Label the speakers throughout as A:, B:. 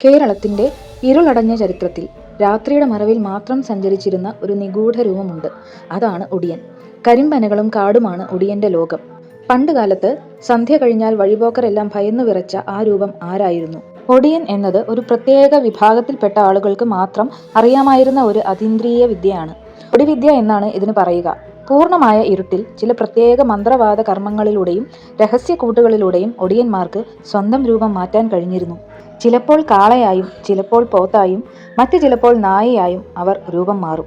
A: കേരളത്തിന്റെ ഇരുളടഞ്ഞ ചരിത്രത്തിൽ രാത്രിയുടെ മറവിൽ മാത്രം സഞ്ചരിച്ചിരുന്ന ഒരു നിഗൂഢ രൂപമുണ്ട്. അതാണ് ഒടിയൻ. കരിമ്പനകളും കാടുമാണ് ഒടിയന്റെ ലോകം. പണ്ടുകാലത്ത് സന്ധ്യ കഴിഞ്ഞാൽ വഴിപോക്കരെല്ലാം ഭയന്നു വിറച്ച ആ രൂപം ആരായിരുന്നു? ഒടിയൻ എന്നത് ഒരു പ്രത്യേക വിഭാഗത്തിൽപ്പെട്ട ആളുകൾക്ക് മാത്രം അറിയാമായിരുന്ന ഒരു അതീന്ദ്രിയ വിദ്യയാണ്. ഒടിവിദ്യ എന്നാണ് ഇതിന് പറയുക. പൂർണ്ണമായ ഇരുട്ടിൽ ചില പ്രത്യേക മന്ത്രവാദ കർമ്മങ്ങളിലൂടെയും രഹസ്യക്കൂട്ടുകളിലൂടെയും ഒടിയന്മാർക്ക് സ്വന്തം രൂപം മാറ്റാൻ കഴിഞ്ഞിരുന്നു. ചിലപ്പോൾ കാളയായും ചിലപ്പോൾ പോത്തായും മറ്റു ചിലപ്പോൾ നായയായും അവർ രൂപം മാറും.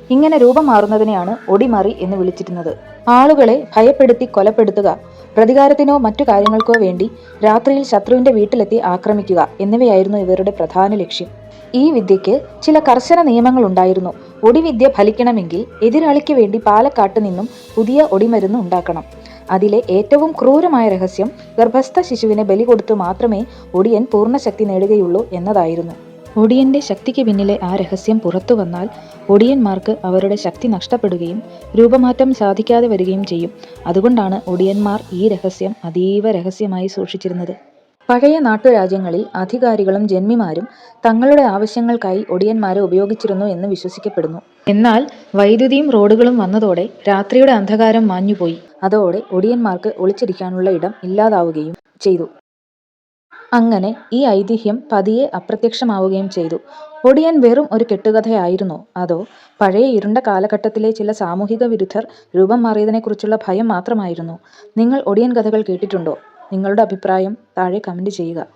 A: ഇങ്ങനെ രൂപം മാറുന്നതിനെയാണ് ഒടിമറി എന്ന് വിളിച്ചിരുന്നത്. ആളുകളെ ഭയപ്പെടുത്തി കൊലപ്പെടുത്തുക, പ്രതികാരത്തിനോ മറ്റു കാര്യങ്ങൾക്കോ വേണ്ടി രാത്രിയിൽ ശത്രുവിന്റെ വീട്ടിലെത്തി ആക്രമിക്കുക എന്നിവയായിരുന്നു ഇവരുടെ പ്രധാന ലക്ഷ്യം. ഈ വിദ്യയ്ക്ക് ചില കർശന നിയമങ്ങൾ ഉണ്ടായിരുന്നു. ഒടിവിദ്യ ഫലിക്കണമെങ്കിൽ എതിരാളിക്ക് വേണ്ടി പാലക്കാട്ട് നിന്നും പുതിയ ഒടിമരുന്ന് ഉണ്ടാക്കണം. അതിലെ ഏറ്റവും ക്രൂരമായ രഹസ്യം ഗർഭസ്ഥ ശിശുവിനെ ബലി കൊടുത്തു മാത്രമേ ഒടിയൻ പൂർണ്ണശക്തി നേടുകയുള്ളൂ എന്നതായിരുന്നു. ഒടിയന്റെ ശക്തിക്ക് പിന്നിലെ ആ രഹസ്യം പുറത്തു വന്നാൽ ഒടിയന്മാർക്ക് അവരുടെ ശക്തി നഷ്ടപ്പെടുകയും രൂപമാറ്റം സാധിക്കാതെ വരികയും ചെയ്യും. അതുകൊണ്ടാണ് ഒടിയന്മാർ ഈ രഹസ്യം അതീവ രഹസ്യമായി സൂക്ഷിച്ചിരുന്നത്. പഴയ നാട്ടുരാജ്യങ്ങളിൽ അധികാരികളും ജന്മിമാരും തങ്ങളുടെ ആവശ്യങ്ങൾക്കായി ഒടിയന്മാരെ ഉപയോഗിച്ചിരുന്നു എന്ന് വിശ്വസിക്കപ്പെടുന്നു. എന്നാൽ വൈദ്യുതിയും റോഡുകളും വന്നതോടെ രാത്രിയുടെ അന്ധകാരം മാഞ്ഞുപോയി. അതോടെ ഒടിയന്മാർക്ക് ഒളിച്ചിരിക്കാനുള്ള ഇടം ഇല്ലാതാവുകയും ചെയ്തു. അങ്ങനെ ഈ ഐതിഹ്യം പതിയെ അപ്രത്യക്ഷമാവുകയും ചെയ്തു. ഒടിയൻ വെറും ഒരു കെട്ടുകഥയായിരുന്നോ, അതോ പഴയ ഇരുണ്ട കാലഘട്ടത്തിലെ ചില സാമൂഹിക വിരുദ്ധർ രൂപം മാറിയതിനെക്കുറിച്ചുള്ള ഭയം മാത്രമായിരുന്നോ? നിങ്ങൾ ഒടിയൻ കഥകൾ കേട്ടിട്ടുണ്ടോ? നിങ്ങളുടെ അഭിപ്രായം താഴെ കമന്റ് ചെയ്യുക.